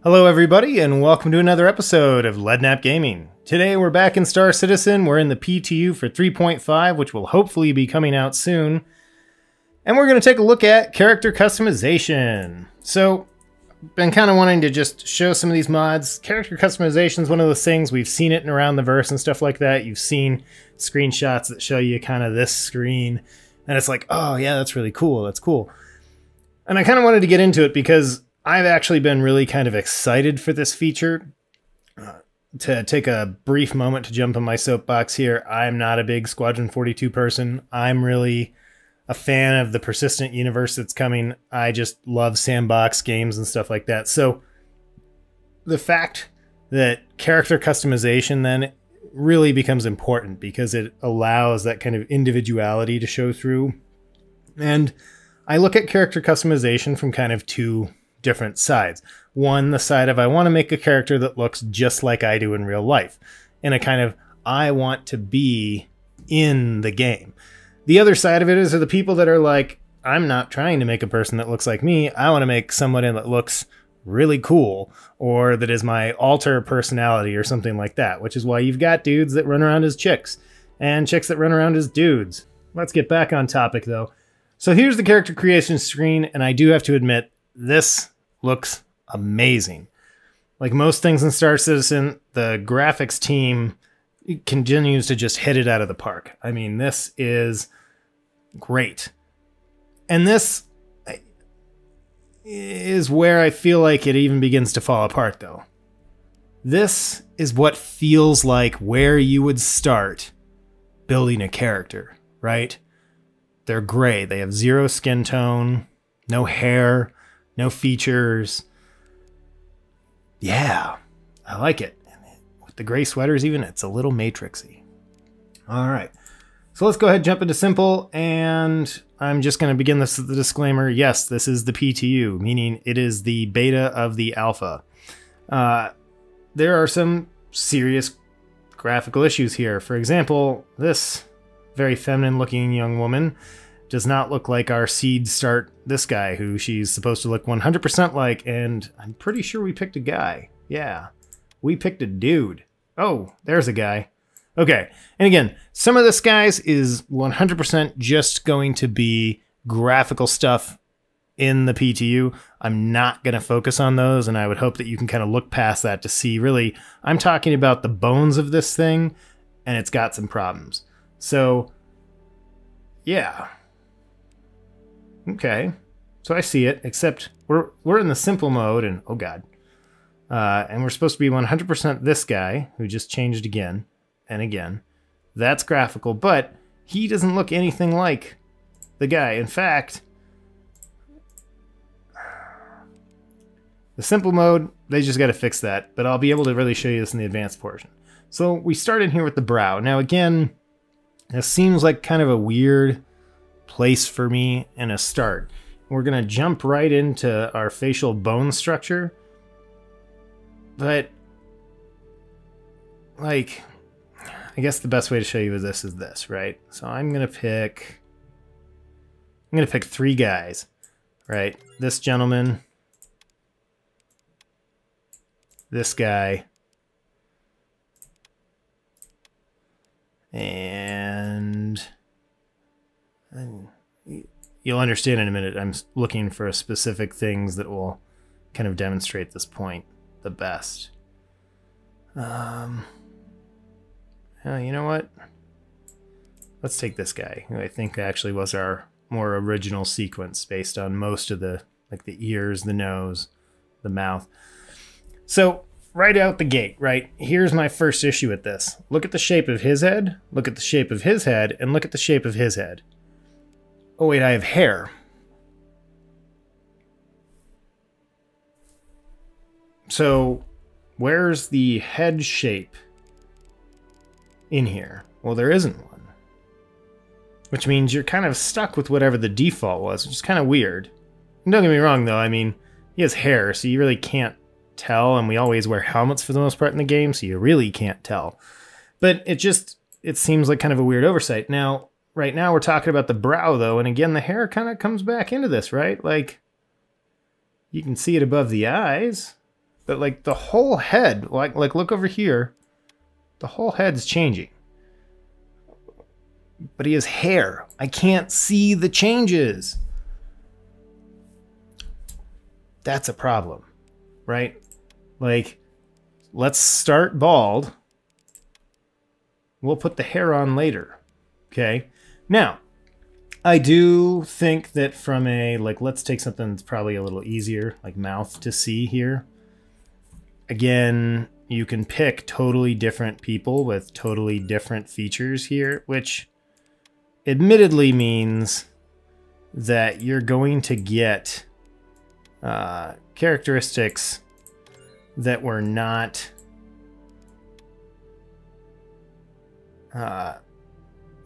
Hello everybody and welcome to another episode of Leadnap Gaming. Today we're back in Star Citizen, we're in the PTU for 3.5, which will hopefully be coming out soon. And we're going to take a look at character customization. So, been kind of wanting to just show some of these mods. Character customization is one of those things, we've seen it around the verse and stuff like that. You've seen screenshots that show you kind of this screen, and it's like, oh yeah, that's really cool, that's cool. And I kind of wanted to get into it because I've actually been really kind of excited for this feature. To take a brief moment to jump on my soapbox here, I'm not a big Squadron 42 person. I'm really a fan of the persistent universe that's coming. I just love sandbox games and stuff like that. So the fact that character customization then really becomes important because it allows that kind of individuality to show through. And I look at character customization from kind of two different sides. One, the side of I want to make a character that looks just like I do in real life, and a kind of I want to be in the game. The other side of it is the people that are like, I'm not trying to make a person that looks like me. I want to make somebody that looks really cool, or that is my alter personality or something like that, which is why you've got dudes that run around as chicks and chicks that run around as dudes. Let's get back on topic though. So here's the character creation screen, and I do have to admit, this looks amazing. Like most things in Star Citizen, the graphics team continues to just hit it out of the park. I mean, this is great. And this is where I feel like it even begins to fall apart, though. This is what feels like where you would start building a character, right? They're gray. They have zero skin tone, no hair, no features. Yeah, I like it. And with the gray sweaters even, it's a little matrixy. All right, so let's go ahead and jump into simple, and I'm just going to begin this with the disclaimer. Yes, this is the PTU, meaning it is the beta of the alpha. There are some serious graphical issues here. For example, this very feminine looking young woman does not look like our seed start this guy, who she's supposed to look 100% like, and I'm pretty sure we picked a guy. Yeah, we picked a dude. Oh, there's a guy. Okay, and again, some of this, guys, is 100% just going to be graphical stuff in the PTU. I'm not going to focus on those, and I would hope that you can kind of look past that to see, really, I'm talking about the bones of this thing, and it's got some problems. So, yeah. Okay, so I see it, except we're in the simple mode, and oh god. And we're supposed to be 100% this guy, who just changed again and again. That's graphical, but he doesn't look anything like the guy. In fact, the simple mode, they just got to fix that, but I'll be able to really show you this in the advanced portion. So we start in here with the brow. Now again, this seems like kind of a weird place for me in a start. We're gonna jump right into our facial bone structure, but like, I guess the best way to show you is this, right? So I'm gonna pick three guys, right? This gentleman, this guy, and you'll understand in a minute. I'm looking for specific things that will kind of demonstrate this point the best. Oh, you know what? Let's take this guy, who I think actually was our more original sequence based on most of the, like the ears, the nose, the mouth. So right out the gate, right? Here's my first issue with this. Look at the shape of his head, look at the shape of his head, and look at the shape of his head. Oh wait, I have hair. So where's the head shape in here? Well, there isn't one. Which means you're kind of stuck with whatever the default was, which is kind of weird. And don't get me wrong though, I mean, he has hair, so you really can't tell, and we always wear helmets for the most part in the game, so you really can't tell. But it seems like kind of a weird oversight. Now, right now we're talking about the brow though, and again, the hair kind of comes back into this, right? Like, you can see it above the eyes. But like the whole head, like look over here, the whole head's changing. But he has hair. I can't see the changes. That's a problem, right? Like, let's start bald. We'll put the hair on later, okay? Now, I do think that from a, like, let's take something that's probably a little easier, like mouth to see here. Again, you can pick totally different people with totally different features here, which admittedly means that you're going to get characteristics that were not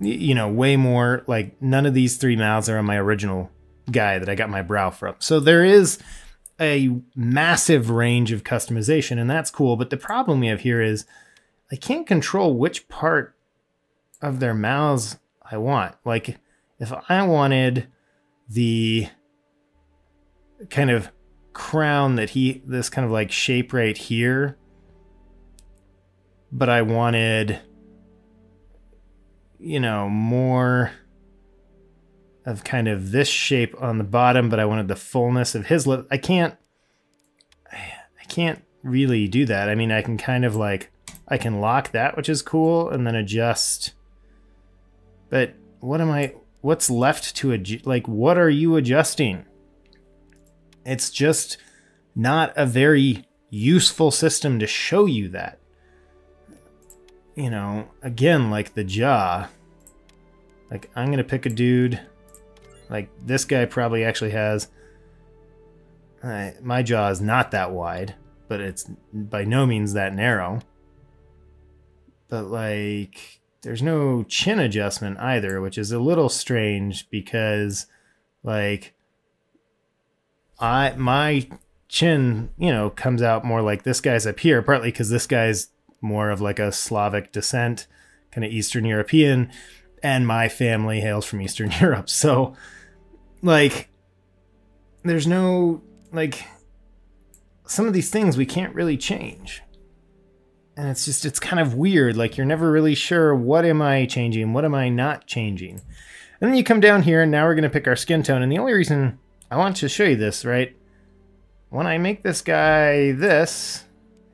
you know, way more, like none of these three mouths are on my original guy that I got my brow from. So there is a massive range of customization, and that's cool. But the problem we have here is I can't control which part of their mouths I want. Like if I wanted the kind of crown that this kind of like shape right here, but I wanted, you know, more of kind of this shape on the bottom, but I wanted the fullness of his lip. I can't really do that. I mean, I can kind of like, I can lock that, which is cool, and then adjust. But what's left to adjust? Like, what are you adjusting? It's just not a very useful system to show you that. You know, again, like the jaw. Like, I'm going to pick a dude. Like, this guy probably actually has... my jaw is not that wide, but it's by no means that narrow. But, like, there's no chin adjustment either, which is a little strange because, like, my chin, you know, comes out more like this guy's up here, partly because this guy's more of like a Slavic descent, kind of Eastern European, and my family hails from Eastern Europe. So, like, there's no, like, some of these things we can't really change. And it's just, it's kind of weird. Like, you're never really sure, what am I changing? What am I not changing? And then you come down here, and now we're going to pick our skin tone. And the only reason I want to show you this, right? When I make this guy this,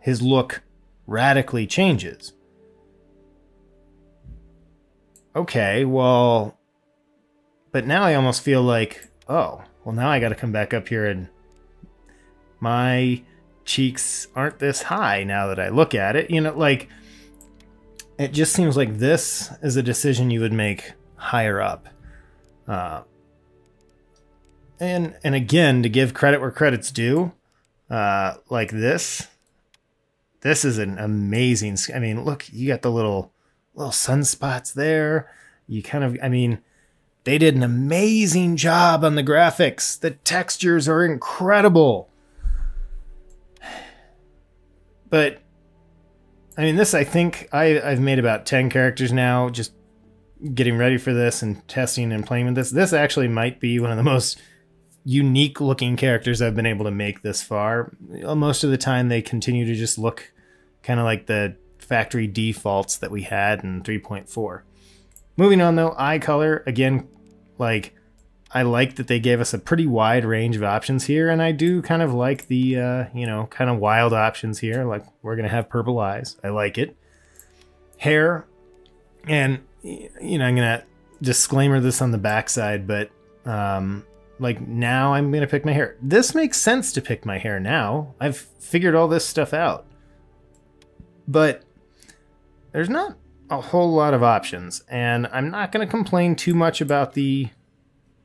his look radically changes. Okay, well, but now I almost feel like, oh, well, now I got to come back up here and my cheeks aren't this high now that I look at it. You know, like, it just seems like this is a decision you would make higher up. And again, to give credit where credit's due, like this is an amazing, I mean, look, you got the little sunspots there. You kind of, I mean, they did an amazing job on the graphics. The textures are incredible. But, I mean, this, I think, I've made about 10 characters now, just getting ready for this and testing and playing with this. This actually might be one of the most unique looking characters I've been able to make this far. Most of the time they continue to just look kind of like the factory defaults that we had in 3.4. Moving on though, eye color, again, like, I like that they gave us a pretty wide range of options here, and I do kind of like the, you know, kind of wild options here, like we're going to have purple eyes. I like it. Hair, and, you know, I'm going to disclaimer this on the backside, but, like, now I'm going to pick my hair. This makes sense to pick my hair now. I've figured all this stuff out. But there's not a whole lot of options, and I'm not going to complain too much about the...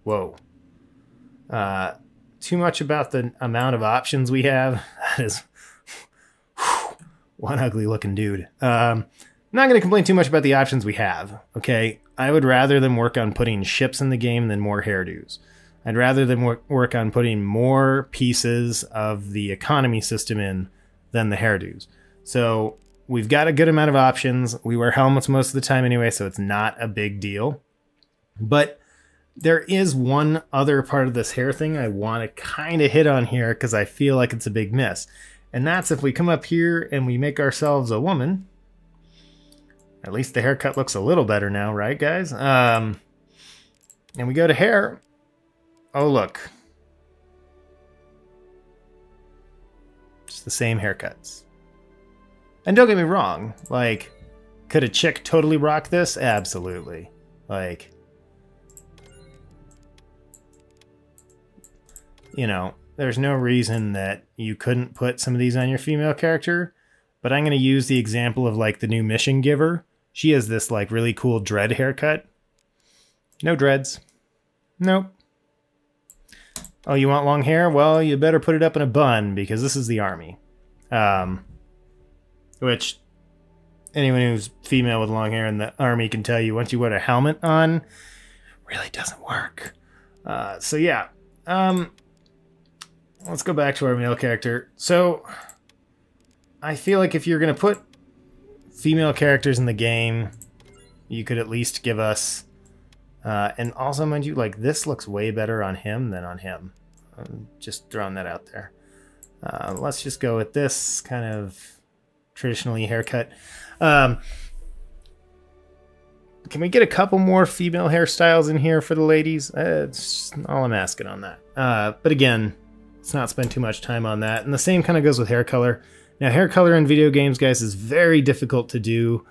Whoa. Too much about the amount of options we have. That is one ugly looking dude. I'm not going to complain too much about the options we have, okay? I would rather them work on putting ships in the game than more hairdos. I'd rather them work on putting more pieces of the economy system in than the hairdos. So we've got a good amount of options. We wear helmets most of the time anyway, so it's not a big deal. But there is one other part of this hair thing I want to kind of hit on here because I feel like it's a big miss. And that's if we come up here and we make ourselves a woman. At least the haircut looks a little better now, right, guys? And we go to hair. Oh, look. It's the same haircuts. And don't get me wrong, like, could a chick totally rock this? Absolutely. Like, you know, there's no reason that you couldn't put some of these on your female character, but I'm going to use the example of, like, the new Mission Giver. She has this, like, really cool dread haircut. No dreads. Nope. Oh, you want long hair? Well, you better put it up in a bun, because this is the army. Which, anyone who's female with long hair in the army can tell you, once you put a helmet on, really doesn't work. So yeah. Let's go back to our male character. So, I feel like if you're going to put female characters in the game, you could at least give us... and also, mind you, like, this looks way better on him than on him. I'm just throwing that out there. Let's just go with this kind of traditionally haircut. Can we get a couple more female hairstyles in here for the ladies? It's all I'm asking on that. But again, let's not spend too much time on that. And the same kind of goes with hair color. Now, hair color in video games, guys, is very difficult to do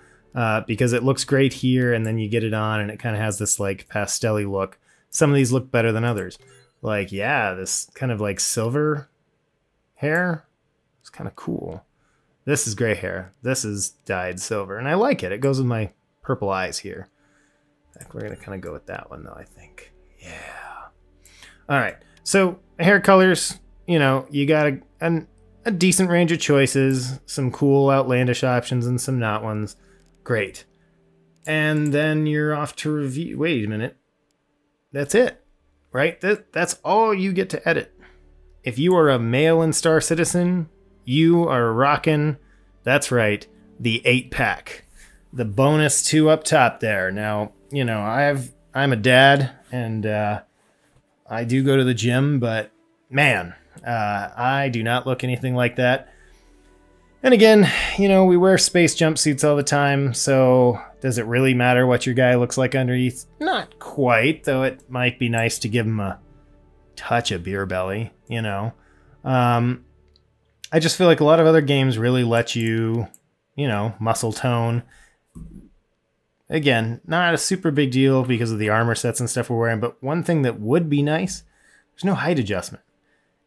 because it looks great here, and then you get it on, and it kind of has this, like, pastel-y look. Some of these look better than others. Like, yeah, this kind of, like, silver hair is kind of cool. This is gray hair. This is dyed silver, and I like it. It goes with my purple eyes here. I think we're going to kind of go with that one, though, I think. Yeah. All right. So, hair colors, you know, you got a decent range of choices, some cool outlandish options and some not ones. Great. And then you're off to review. Wait a minute. That's it, right? That's all you get to edit. If you are a male and Star Citizen, you are rocking, that's right, the 8-pack. The bonus 2 up top there. Now, you know, I'm a dad, and I do go to the gym, but man, I do not look anything like that. And again, you know, we wear space jumpsuits all the time, so does it really matter what your guy looks like underneath? Not quite, though it might be nice to give him a touch of beer belly, you know. I just feel like a lot of other games really let you, you know, muscle tone. Again, not a super big deal because of the armor sets and stuff we're wearing, but one thing that would be nice, there's no height adjustment.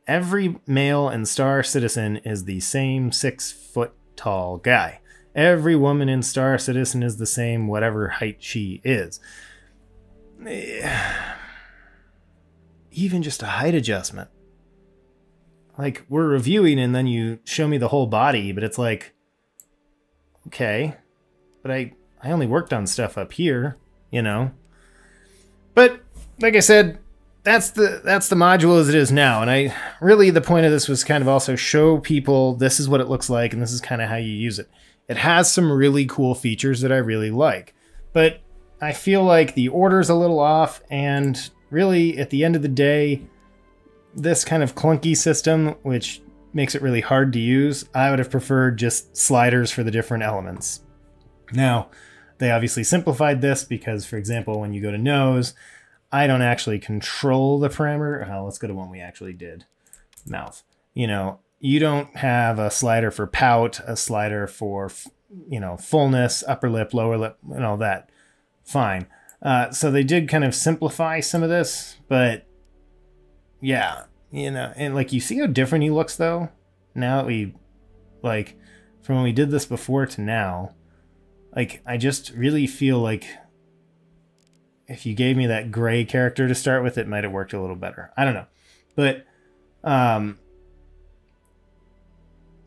Every male and Star Citizen is the same 6-foot tall guy. Every woman in Star Citizen is the same whatever height she is. Even just a height adjustment. Like, we're reviewing and then you show me the whole body, but it's like, okay, but I only worked on stuff up here, you know. But like I said, that's the module as it is now, and I really, the point of this was kind of also show people this is what it looks like and this is kind of how you use it. It has some really cool features that I really like, but I feel like the order's a little off, and really at the end of the day, this kind of clunky system, which makes it really hard to use, I would have preferred just sliders for the different elements. Now, they obviously simplified this because, for example, when you go to nose, I don't actually control the parameter. Oh, let's go to one we actually did. Mouth. You know, you don't have a slider for pout, a slider for, you know, fullness, upper lip, lower lip, and all that. Fine. So they did kind of simplify some of this, but yeah, you know, and like, you see how different he looks though? Now that we, like, from when we did this before to now, like, I just really feel like if you gave me that gray character to start with, it might have worked a little better. I don't know. But,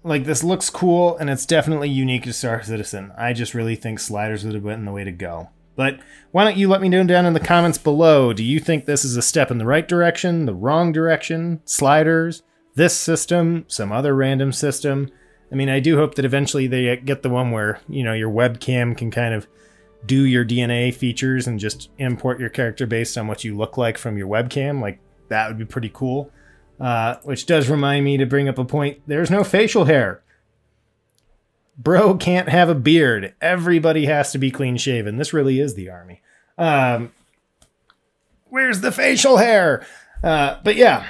like, this looks cool, and it's definitely unique to Star Citizen. I just really think sliders would have been the way to go. But why don't you let me know down in the comments below, do you think this is a step in the right direction, the wrong direction, sliders, this system, some other random system? I mean, I do hope that eventually they get the one where, you know, your webcam can kind of do your DNA features and just import your character based on what you look like from your webcam. Like, that would be pretty cool. which does remind me to bring up a point. There's no facial hair. Bro can't have a beard. Everybody has to be clean shaven. This really is the army. Where's the facial hair? But yeah,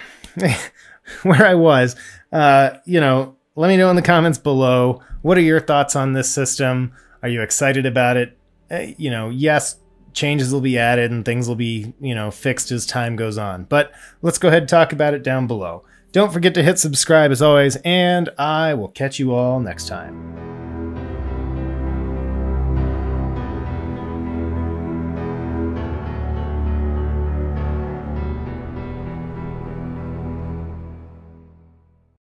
where I was, you know, let me know in the comments below. What are your thoughts on this system? Are you excited about it? You know, yes, changes will be added and things will be, you know, fixed as time goes on. But let's go ahead and talk about it down below. Don't forget to hit subscribe as always, and I will catch you all next time.